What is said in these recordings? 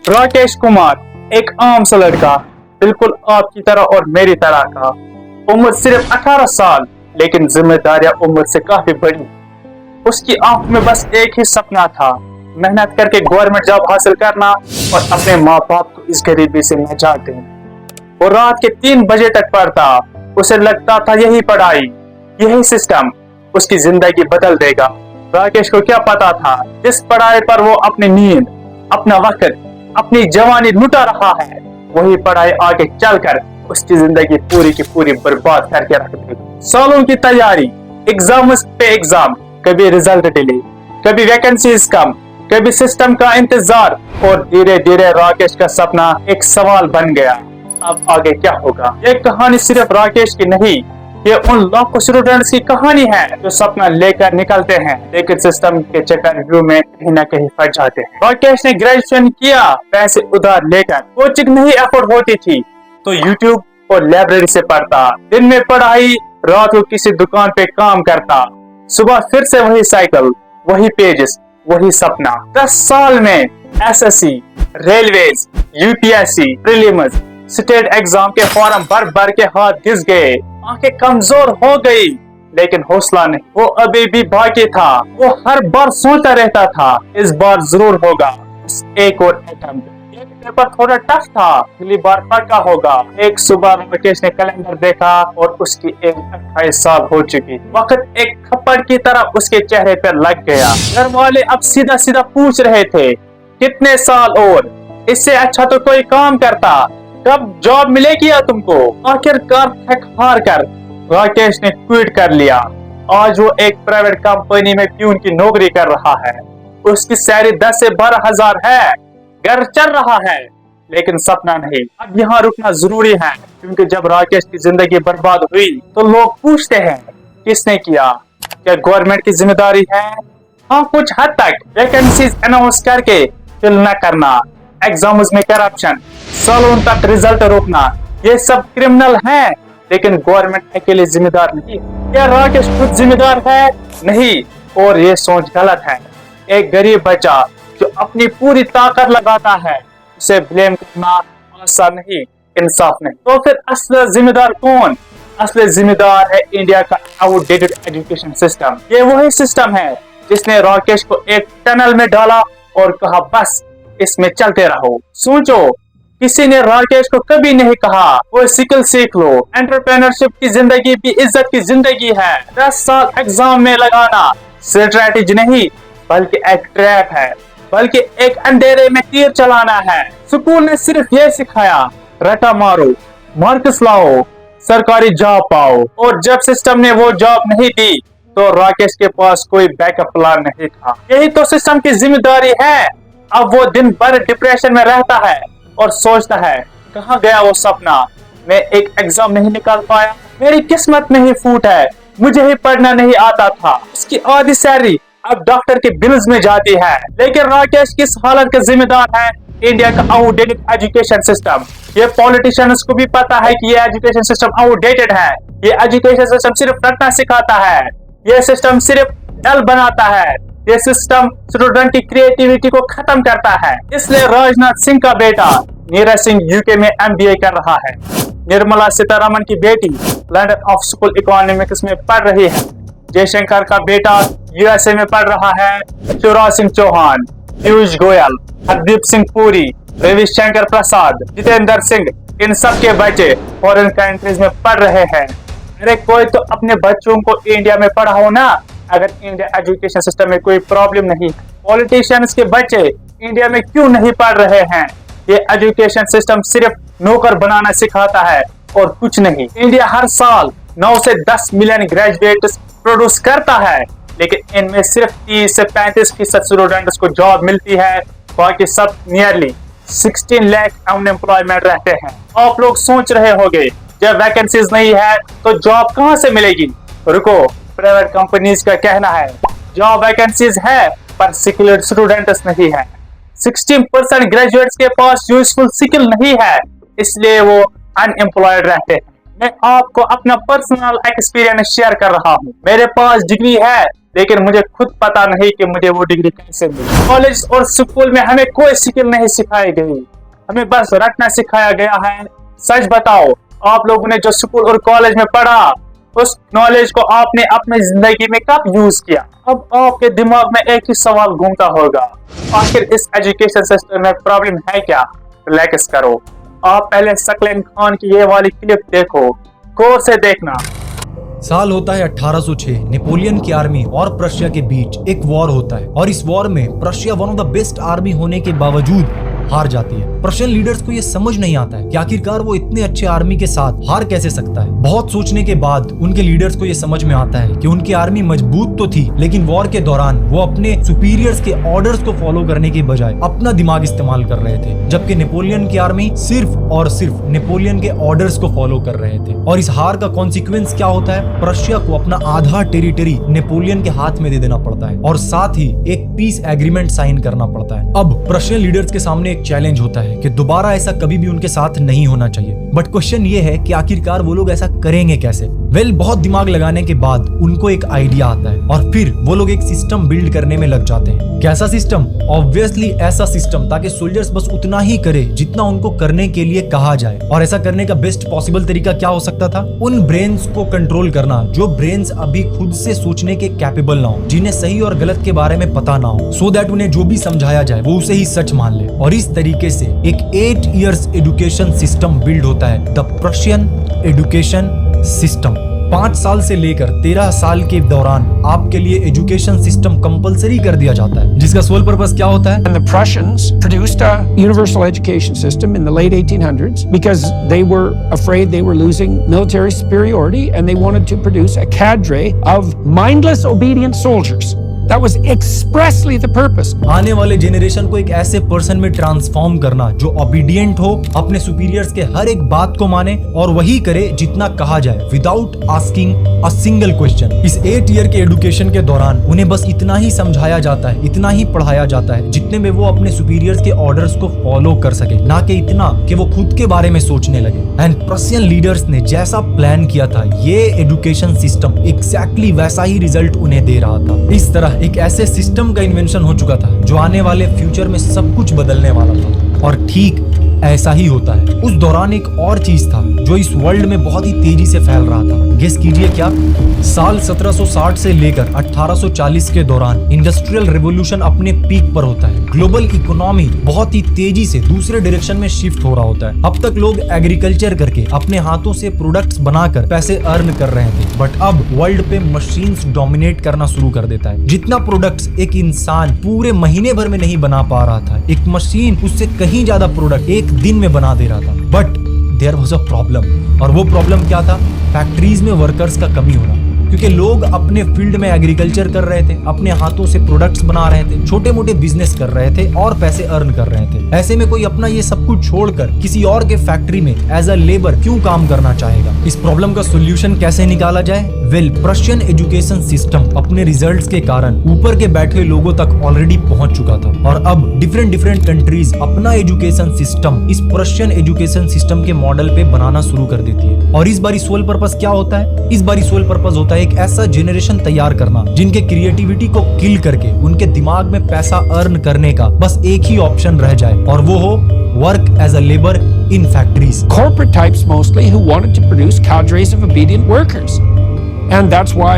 राकेश कुमार एक आम सा लड़का, बिल्कुल आपकी तरह और मेरी तरह का। उम्र सिर्फ 18 साल, लेकिन जिम्मेदारियां उम्र से काफी बड़ी। उसकी आंख में बस एक ही सपना था, मेहनत करके गवर्नमेंट जॉब हासिल करना और अपने माँ बाप को इस गरीबी से निजात देना। वो रात के 3 बजे तक पढ़ता। उसे लगता था यही पढ़ाई, यही सिस्टम उसकी जिंदगी बदल देगा। राकेश को क्या पता था, जिस पढ़ाई पर वो अपनी नींद, अपना वक्त, अपनी जवानी लुटा रहा है, वही पढ़ाई आगे चलकर उसकी जिंदगी पूरी की पूरी बर्बाद करके रख देगी। सालों की तैयारी, एग्जाम पे एग्जाम, कभी रिजल्ट डिले, कभी वैकेंसीज कम, कभी सिस्टम का इंतजार, और धीरे धीरे राकेश का सपना एक सवाल बन गया। अब आगे क्या होगा? ये कहानी सिर्फ राकेश की नहीं, ये उन लाखों स्टूडेंट्स की कहानी है जो सपना लेकर निकलते हैं, लेकिन सिस्टम के चक्रव्यूह में कहीं न कहीं फंस जाते हैं। राकेश ने ग्रेजुएशन किया पैसे उधार लेकर। कोचिंग नहीं अफोर्ड होती थी तो यूट्यूब और लाइब्रेरी से पढ़ता। दिन में पढ़ाई, रात को किसी दुकान पे काम करता। सुबह फिर से वही साइकिल, वही पेजेस, वही सपना। 10 साल में SSC, railways, UPSC, prelims, state exam के फॉर्म भर भर के हाथ घिस गए। आंखें कमजोर हो गई, लेकिन हौसला नहीं। वो अभी भी बाकी था। वो हर बार सोचता रहता था, इस बार जरूर होगा। एक और अटेम्प्ट। एक पेपर थोड़ा टफ था, अगली बार पक्का होगा। एक सुबह राकेश ने कैलेंडर देखा और उसकी एज 28 साल हो चुकी। वक्त एक थप्पड़ की तरह उसके चेहरे पर लग गया। घर वाले अब सीधा सीधा पूछ रहे थे, कितने साल और? इससे अच्छा तो कोई काम करता, कब जॉब मिलेगी या तुमको? आखिरकार थक हार कर राकेश ने क्विट कर लिया। आज वो एक प्राइवेट कंपनी में प्यून की नौकरी कर रहा है। उसकी सैलरी 10 से 12 हजार है। घर चल रहा है, लेकिन सपना नहीं। अब यहाँ रुकना जरूरी है, क्योंकि जब राकेश की जिंदगी बर्बाद हुई तो लोग पूछते हैं, किसने किया? क्या गवर्नमेंट की जिम्मेदारी है? हाँ, कुछ हद तक। वैकेंसीज अनाउंस करके फिल न करना, एग्जाम्स में करप्शन, सालों तक रिजल्ट रोकना, ये सब क्रिमिनल है। लेकिन गवर्नमेंट अकेले जिम्मेदार नहीं। क्या राकेश खुद जिम्मेदार है? नहीं, और ये सोच गलत है। एक गरीब बच्चा जो अपनी पूरी ताकत लगाता है, उसे ब्लेम करना आसान नहीं, इंसाफ नहीं। तो फिर असली जिम्मेदार कौन? असली जिम्मेदार है इंडिया का आउटडेटेड एजुकेशन सिस्टम। ये वही सिस्टम है जिसने राकेश को एक टनल में डाला और कहा, बस इसमें चलते रहो। सोचो, किसी ने राकेश को कभी नहीं कहा, वो स्किल सीख लो। एंटरप्रेन्योरशिप की जिंदगी भी इज्जत की जिंदगी है। 10 साल एग्जाम में लगाना स्ट्रैटेजी नहीं, बल्कि एक ट्रैप है, बल्कि एक अंधेरे में तीर चलाना है। स्कूल ने सिर्फ ये सिखाया, रटा मारो, मार्क्स लाओ, सरकारी जॉब पाओ। और जब सिस्टम ने वो जॉब नहीं दी तो राकेश के पास कोई बैकअप प्लान नहीं था। यही तो सिस्टम की जिम्मेदारी है। अब वो दिन भर डिप्रेशन में रहता है और सोचता है, कहाँ गया वो सपना? मैं एक एग्जाम नहीं निकाल पाया, मेरी किस्मत में ही फूट है, मुझे ही पढ़ना नहीं आता था। उसकी आधी सैलरी अब डॉक्टर के बिल्स में जाती है। लेकिन राकेश किस हालत का जिम्मेदार है? इंडिया का आउटडेटेड एजुकेशन सिस्टम। ये पॉलिटिशियंस को भी पता है कि ये एजुकेशन सिस्टम आउटडेटेड है। ये एजुकेशन सिस्टम सिर्फ रटना सिखाता है, ये सिस्टम सिर्फ डल बनाता है, ये सिस्टम स्टूडेंट की क्रिएटिविटी को खत्म करता है। इसलिए राजनाथ सिंह का बेटा नीरज सिंह यूके में MBA कर रहा है। निर्मला सीतारमण की बेटी लंदन ऑफ स्कूल इकोनॉमिक्स में पढ़ रही है। जयशंकर का बेटा USA में पढ़ रहा है। शिवराज सिंह चौहान, पीयूष गोयल, हरदीप सिंह पुरी, रविशंकर प्रसाद, जितेंद्र सिंह, इन सब के बच्चे फॉरेन कंट्रीज में पढ़ रहे हैं। अरे कोई तो अपने बच्चों को इंडिया में पढ़ाओ ना। अगर इंडिया एजुकेशन सिस्टम में कोई प्रॉब्लम नहीं, पॉलिटिशियंस के बच्चे इंडिया में क्यों नहीं पढ़ रहे हैं? ये एजुकेशन सिस्टम सिर्फ नौकर बनाना सिखाता है और कुछ नहीं। इंडिया हर साल 9 से 10 मिलियन ग्रेजुएट्स प्रोड्यूस करता है, लेकिन इनमें सिर्फ 30 से 35% स्टूडेंट्स को जॉब मिलती है। बाकी सब नियरली 16 लाख अनएम्प्लॉयमेंट रहते हैं। आप लोग सोच रहे होंगे, जब वैकेंसीज नहीं है तो जॉब कहां से मिलेगी? रुको, प्राइवेट कंपनीज का कहना है, जॉब वैकेंसीज है पर स्किल्ड स्टूडेंट्स नहीं है। 60% ग्रेजुएट्स के पास यूजफुल स्किल नहीं है, इसलिए वो अनएम्प्लॉयड रहते हैं। मैं आपको अपना पर्सनल एक्सपीरियंस शेयर कर रहा हूँ। मेरे पास डिग्री है, लेकिन मुझे खुद पता नहीं कि मुझे वो डिग्री कैसे मिली। कॉलेज और स्कूल में हमें कोई स्किल नहीं सिखाई गई, हमें बस रटना सिखाया गया है। सच बताओ, आप लोगों ने जो स्कूल और कॉलेज में पढ़ा, उस नॉलेज को आपने अपनी जिंदगी में कब यूज किया? अब आपके दिमाग में एक ही सवाल घूमता होगा, आखिर इस एजुकेशन सिस्टम में प्रॉब्लम है क्या? रिलैक्स करो, आप पहले सकलेन खान की ये वाली क्लिप देखो, गौर से देखना। साल होता है 1806। नेपोलियन की आर्मी और प्रशिया के बीच एक वॉर होता है और इस वॉर में Prussia one of the best army होने के बावजूद हार जाती है। प्रशियन लीडर्स को ये समझ नहीं आता है कि आखिरकार वो इतने अच्छे आर्मी के साथ हार कैसे सकता है। बहुत सोचने के बाद उनके लीडर्स को ये समझ में आता है कि उनकी आर्मी मजबूत तो थी, लेकिन वॉर के दौरान वो अपने सुपीरियर्स के ऑर्डर्स को फॉलो करने के बजाय अपना दिमाग इस्तेमाल कर रहे थे, जबकि नेपोलियन की आर्मी सिर्फ और सिर्फ नेपोलियन के ऑर्डर्स को फॉलो कर रहे थे। और इस हार का कॉन्सिक्वेंस क्या होता है? प्रशिया को अपना आधा टेरिटरी नेपोलियन के हाथ में दे देना पड़ता है और साथ ही एक पीस एग्रीमेंट साइन करना पड़ता है। अब प्रशियन लीडर्स के सामने एक चैलेंज होता है कि दोबारा ऐसा कभी भी उनके साथ नहीं होना चाहिए। बट क्वेश्चन ये है कि आखिरकार वो लोग ऐसा करेंगे कैसे? बहुत दिमाग लगाने के बाद उनको एक आइडिया आता है और फिर वो लोग एक सिस्टम बिल्ड करने में लग जाते हैं। कैसा सिस्टम? ऑब्वियसली ऐसा सिस्टम ताकि सोल्जर्स बस उतना ही करे जितना उनको करने के लिए कहा जाए। और ऐसा करने का बेस्ट पॉसिबल तरीका क्या हो सकता था? उन ब्रेन्स को कंट्रोल करना जो ब्रेन्स अभी खुद से सोचने के कैपेबल ना हो, जिन्हें सही और गलत के बारे में पता ना हो, सो दैट उन्हें जो भी समझाया जाए वो उसे ही सच मान ले। और इस तरीके से एक 8 इयर्स एजुकेशन सिस्टम बिल्ड होता है, द प्रशियन एजुकेशन सिस्टम। 5 साल से लेकर 13 साल के दौरान आपके लिए एजुकेशन सिस्टम कंपलसरी कर दिया जाता है, जिसका सोल पर्पस क्या होता है? And the Prussians produced a universal education system in the late 1800s because they were afraid they were losing military superiority and they wanted to produce a cadre of mindless, obedient soldiers. That was expressly the purpose. आने वाले generation को एक ऐसे person में transform करना जो obedient हो, अपने सुपीरियर्स के हर एक बात को माने और वही करे जितना कहा जाए, without asking a single question. इस 8 ईयर के एजुकेशन के दौरान उन्हें बस इतना ही समझाया जाता है, इतना ही पढ़ाया जाता है जितने में वो अपने सुपीरियर्स के ऑर्डर्स को फॉलो कर सके, ना कि इतना कि वो खुद के बारे में सोचने लगे। एंड प्रशियन लीडर्स ने जैसा प्लान किया था, ये एजुकेशन सिस्टम एग्जैक्टली वैसा ही रिजल्ट उन्हें दे रहा था। इस तरह एक ऐसे सिस्टम का इन्वेंशन हो चुका था जो आने वाले फ्यूचर में सब कुछ बदलने वाला था। और ठीक ऐसा ही होता है। उस दौरान एक और चीज था जो इस वर्ल्ड में बहुत ही तेजी से फैल रहा था। गेस कीजिए क्या? साल 1760 से लेकर 1840 के दौरान इंडस्ट्रियल रेवोल्यूशन अपने पीक पर होता है। ग्लोबल इकोनॉमी बहुत ही तेजी से दूसरे डायरेक्शन में शिफ्ट हो रहा होता है। अब तक लोग एग्रीकल्चर करके अपने हाथों से प्रोडक्ट्स बनाकर पैसे अर्न कर रहे थे, बट अब वर्ल्ड पे मशीन्स डोमिनेट करना शुरू कर देता है। जितना प्रोडक्ट्स एक इंसान पूरे महीने भर में नहीं बना पा रहा था, एक मशीन उससे कहीं ज्यादा प्रोडक्ट एक दिन में बना दे रहा था। But there was a problem, और वो प्रॉब्लम क्या था? फैक्ट्रीज में वर्कर्स का कमी होना, क्योंकि लोग अपने फील्ड में एग्रीकल्चर कर रहे थे, अपने हाथों से प्रोडक्ट्स बना रहे थे, छोटे मोटे बिजनेस कर रहे थे और पैसे अर्न कर रहे थे। ऐसे में कोई अपना ये सब कुछ छोड़कर किसी और के फैक्ट्री में एज अ लेबर क्यों काम करना चाहेगा? इस प्रॉब्लम का सोल्यूशन कैसे निकाला जाए? प्रशियन एजुकेशन सिस्टम अपने रिजल्ट्स के कारण ऊपर के बैठे लोगों तक ऑलरेडी पहुंच चुका था, और अब डिफरेंट कंट्रीज अपना एजुकेशन सिस्टम इस प्रशियन एजुकेशन सिस्टम के मॉडल पे बनाना शुरू कर देती है। और इस बारी सोल पर्पस क्या होता है? इस बारी सोल पर्पस होता है एक ऐसा जेनरेशन तैयार करना जिनके क्रिएटिविटी को किल करके उनके दिमाग में पैसा अर्न करने का बस एक ही ऑप्शन रह जाए, और वो हो work as a labor in factories. Corporate types mostly who wanted to produce cadres of obedient workers. And that's why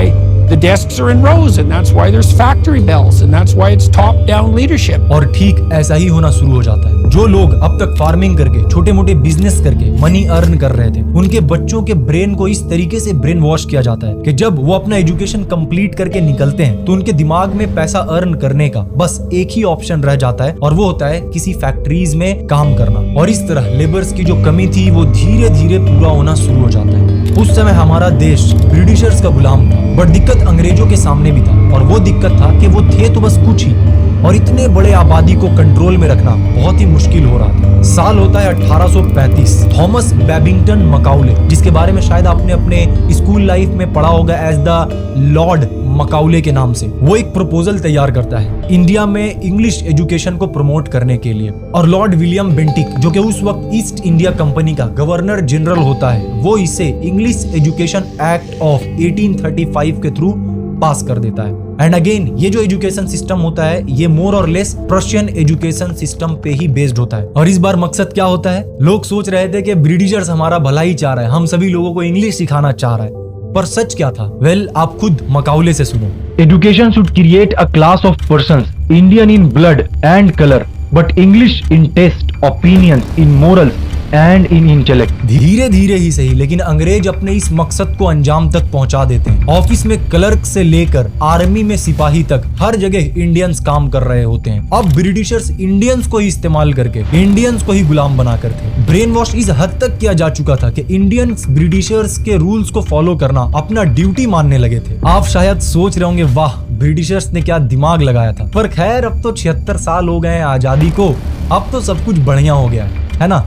the desks are in rows, and that's why there's factory bells, and that's why it's top-down leadership. और ठीक ऐसा ही होना शुरू हो जाता है। जो लोग अब तक फार्मिंग करके छोटे मोटे बिजनेस करके मनी अर्न कर रहे थे, उनके बच्चों के ब्रेन को इस तरीके से ब्रेन वॉश किया जाता है कि जब वो अपना एजुकेशन कंप्लीट करके निकलते हैं तो उनके दिमाग में पैसा अर्न करने का बस एक ही ऑप्शन रह जाता है, और वो होता है किसी फैक्ट्रीज में काम करना। और इस तरह लेबर्स की जो कमी थी वो धीरे धीरे पूरा होना शुरू हो जाता है। उस समय हमारा देश ब्रिटिशर्स का गुलाम था, बट दिक्कत अंग्रेजों के सामने भी था, और वो दिक्कत था कि वो थे तो बस कुछ ही, और इतने बड़े आबादी को कंट्रोल में रखना बहुत ही मुश्किल हो रहा था। साल होता है 1835। थॉमस बेबिंगटन मकाउले, जिसके बारे में शायद आपने अपने स्कूल लाइफ में पढ़ा होगा एज द लॉर्ड मकाउले के नाम से, वो एक प्रपोजल तैयार करता है इंडिया में इंग्लिश एजुकेशन को प्रमोट करने के लिए। और लॉर्ड विलियम बेंटिक, जो कि उस वक्त ईस्ट इंडिया कंपनी का गवर्नर जनरल होता है, वो इसे इंग्लिश एजुकेशन एक्ट ऑफ 1835 के थ्रू पास कर देता है। एंड अगेन ये जो एजुकेशन सिस्टम होता है ये मोर और लेस प्रशियन एजुकेशन सिस्टम पे ही बेस्ड होता है। और इस बार मकसद क्या होता है, लोग सोच रहे थे कि ब्रिटिशर्स हमारा भला ही चाह रहा है, हम सभी लोगों को इंग्लिश सिखाना चाह रहा है, पर सच क्या था? वेल, आप खुद मकाउले से सुनो। Education should create a class of persons, Indian in blood and color, but English in taste, opinions, in morals and in intellect. धीरे धीरे ही सही, लेकिन अंग्रेज अपने इस मकसद को अंजाम तक पहुंचा देते हैं। ऑफिस में क्लर्क से लेकर आर्मी में सिपाही तक हर जगह इंडियंस काम कर रहे होते हैं। अब ब्रिटिशर्स इंडियंस को ही इस्तेमाल करके इंडियंस को ही गुलाम बना कर थे। ब्रेन वॉश इस हद तक किया जा चुका था कि इंडियंस ब्रिटिशर्स के रूल्स को फॉलो करना अपना ड्यूटी मानने लगे थे। आप शायद सोच रहे होंगे, वाह ब्रिटिशर्स ने क्या दिमाग लगाया था। पर खैर, अब तो 76 साल हो गए हैं आजादी को, अब तो सब कुछ बढ़िया हो गया है ना।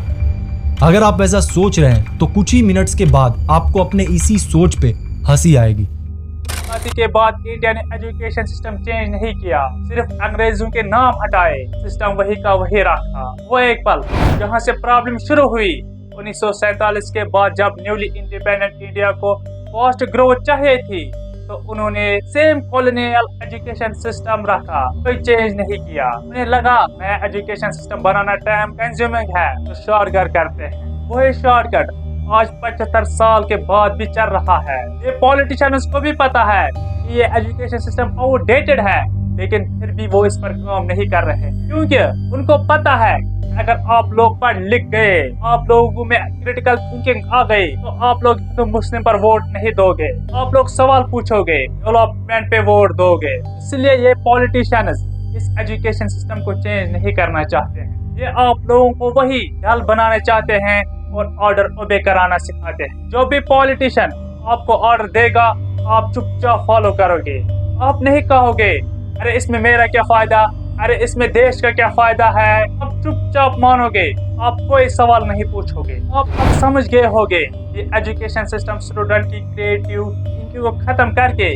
अगर आप ऐसा सोच रहे हैं तो कुछ ही मिनट्स के बाद आपको अपने इसी सोच पे हंसी आएगी। आजादी के बाद इंडिया ने एजुकेशन सिस्टम चेंज नहीं किया, सिर्फ अंग्रेजों के नाम हटाए, सिस्टम वही का वही रखा। वो एक पल जहां से प्रॉब्लम शुरू हुई 1947 के बाद, जब न्यूली इंडिपेंडेंट इंडिया को फास्ट ग्रोथ चाहिए थी, तो उन्होंने सेम कॉलोनियल एजुकेशन सिस्टम रखा, कोई चेंज नहीं किया। उन्हें लगा नया एजुकेशन सिस्टम बनाना टाइम कंज्यूमिंग है, तो शॉर्टकट करते हैं। वही शॉर्टकट आज 75 साल के बाद भी चल रहा है। ये पॉलिटिशियंस को भी पता है कि ये एजुकेशन सिस्टम आउटडेटेड है, लेकिन फिर भी वो इस पर काम नहीं कर रहे, क्योंकि उनको पता है अगर आप लोग पढ़ लिख गए, आप लोगों में क्रिटिकल थिंकिंग आ गई, तो आप लोग तो मुस्लिम पर वोट नहीं दोगे, आप लोग सवाल पूछोगे, डेवलपमेंट पे वोट दोगे। इसलिए ये पॉलिटिशियंस इस एजुकेशन सिस्टम को चेंज नहीं करना चाहते हैं। ये आप लोगों को वही ढाल बनाना चाहते हैं और ऑर्डर ओबे कराना सिखाते हैं। जो भी पॉलिटिशियन आपको ऑर्डर देगा, आप चुपचाप फॉलो करोगे। आप नहीं कहोगे अरे इसमें मेरा क्या फायदा, अरे इसमें देश का क्या फायदा है। आप चुपचाप मानोगे, आप कोई सवाल नहीं पूछोगे। आप अब समझ गए होगे ये एजुकेशन सिस्टम स्टूडेंट की क्रिएटिव थिंकिंग को खत्म करके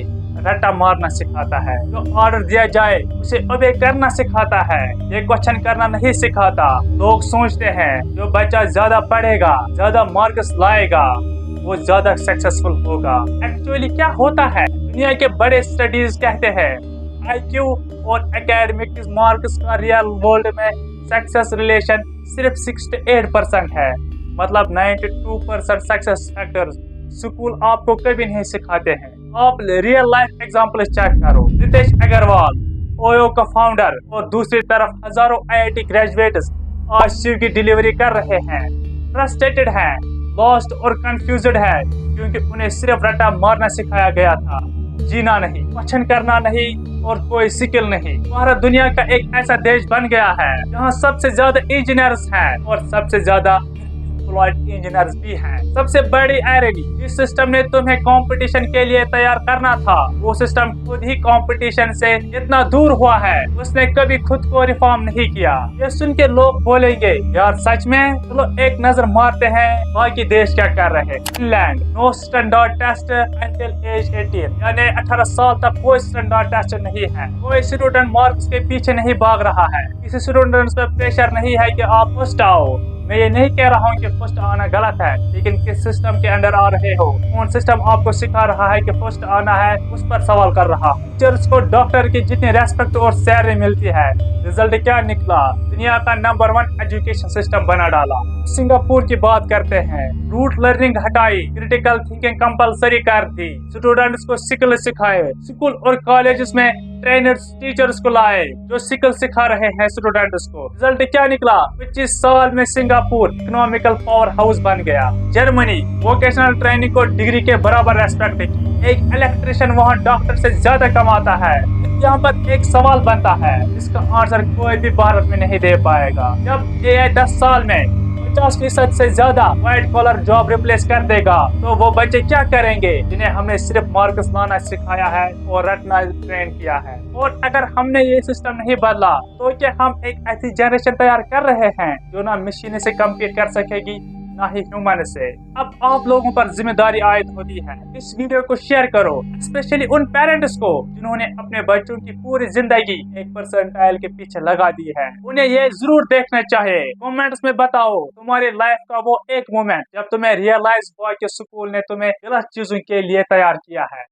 रट्टा मारना सिखाता है। जो ऑर्डर दिया जाए उसे ओबे करना सिखाता है, ये क्वेश्चन करना नहीं सिखाता। लोग सोचते हैं जो बच्चा ज्यादा पढ़ेगा, ज्यादा मार्क्स लाएगा, वो ज्यादा सक्सेसफुल होगा। एक्चुअली क्या होता है, दुनिया के बड़े स्टडीज कहते हैं IQ और एकेडमिक मार्क्स का रियल वर्ल्ड में सक्सेस रिलेशन सिर्फ 68% है। मतलब 92% सक्सेस फैक्टर स्कूल आपको कभी नहीं सिखाते हैं। आप रियल लाइफ एग्जांपल चेक करो। रितेश अग्रवाल, ओयो का फाउंडर, और दूसरी तरफ हजारों IIT ग्रेजुएट्स आज शिव की डिलीवरी कर रहे हैं। फ्रस्ट्रेटेड हैं, लॉस्ट और कंफ्यूज्ड है, क्योंकि उन्हें सिर्फ रट्टा मारना सिखाया गया था, जीना नहीं, क्वेश्चन करना नहीं और कोई स्किल नहीं। भारत दुनिया का एक ऐसा देश बन गया है जहां सबसे ज्यादा इंजीनियर्स हैं और सबसे ज्यादा इंजीनियर्स भी हैं। सबसे बड़ी आयरनी, जिस सिस्टम ने तुम्हें कंपटीशन के लिए तैयार करना था, वो सिस्टम खुद ही कंपटीशन से इतना दूर हुआ है, उसने कभी खुद को रिफॉर्म नहीं किया। ये सुन के लोग बोलेंगे यार सच में, चलो एक नजर मारते हैं बाकी देश क्या कर रहे हैं। Finland, no standard test until age 18, यानी 18 साल तक कोई स्टैंडर्ड टेस्ट नहीं है। कोई स्टूडेंट मार्क्स के पीछे नहीं भाग रहा है, किसी स्टूडेंट्स पे प्रेशर नहीं है कि आप फर्स्ट आओ। मैं ये नहीं कह रहा हूँ कि फर्स्ट आना गलत है, लेकिन किस सिस्टम के अंडर आ रहे हो, कौन सिस्टम आपको सिखा रहा है कि फर्स्ट आना है, उस पर सवाल कर रहा हूँ। टीचर्स को डॉक्टर की जितनी रेस्पेक्ट और सैलरी मिलती है, रिजल्ट क्या निकला, दुनिया का नंबर 1 एजुकेशन सिस्टम बना डाला। सिंगापुर की बात करते हैं, रूट लर्निंग हटाई, क्रिटिकल थिंकिंग कंपलसरी कर दी, स्टूडेंट्स को स्किल सिखाए, स्कूल और कॉलेजेस में ट्रेनर्स टीचर्स को लाए जो स्किल सिखा रहे हैं स्टूडेंट्स को। रिजल्ट क्या निकला, 25 साल में सिंगापुर इकोनॉमिकल पावर हाउस बन गया। जर्मनी वोकेशनल ट्रेनिंग को डिग्री के बराबर रेस्पेक्ट की, एक इलेक्ट्रिशियन वहाँ डॉक्टर से ज्यादा कमाता है। यहाँ पर एक सवाल बनता है, इसका आंसर कोई भी भारत में नहीं दे पाएगा। जब AI 10 साल में 50% से ज्यादा व्हाइट कॉलर जॉब रिप्लेस कर देगा, तो वो बच्चे क्या करेंगे जिन्हें हमने सिर्फ मार्क्स लाना सिखाया है और रटना ट्रेन किया है। और अगर हमने ये सिस्टम नहीं बदला, तो क्या हम एक ऐसी जनरेशन तैयार कर रहे हैं जो ना मशीन से कम्पीट कर सकेगी, ना ही ह्यूमन से। अब आप लोगों पर जिम्मेदारी आयद होती है, इस वीडियो को शेयर करो, स्पेशली उन पेरेंट्स को जिन्होंने अपने बच्चों की पूरी जिंदगी एक परसेंटाइल के पीछे लगा दी है। उन्हें ये जरूर देखना चाहिए। कमेंट्स में बताओ तुम्हारी लाइफ का वो एक मोमेंट जब तुम्हें रियलाइज हुआ कि स्कूल ने तुम्हें गलत चीजों के लिए तैयार किया है।